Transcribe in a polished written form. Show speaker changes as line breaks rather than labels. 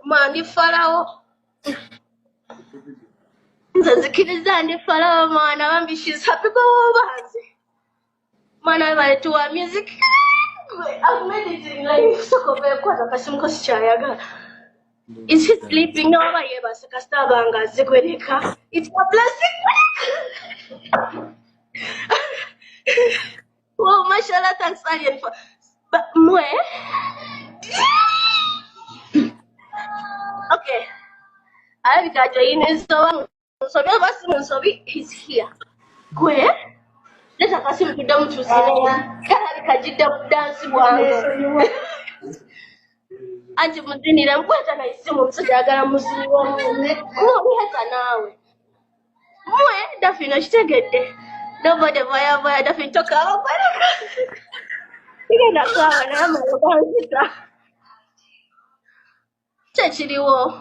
Mandi Farawo. Nzazikiriza ndi Farawo mwana bambi she's happy go bazi. Mana bali tuwa music. I've made it in life. So kove kwa nakasimuko sichayaga. Is he sleeping over here? Basi kastabanga zikwereka. It's a plastic bag. Oh, mashallah, thanks Alien for. But mwe. Okay. I got your in so basi Munsobi is here. Kwe? Let's akasi mkudamu tusine. Kala kajida dance wangu. Anti mudinira mkweta na isimu msajagala musiri wa mune. Mweta nawe. Mwe dafina shitegede. Nobody vaya dafina toka hapa. Igenda sawa na ama yobanzita. Chechiriwo.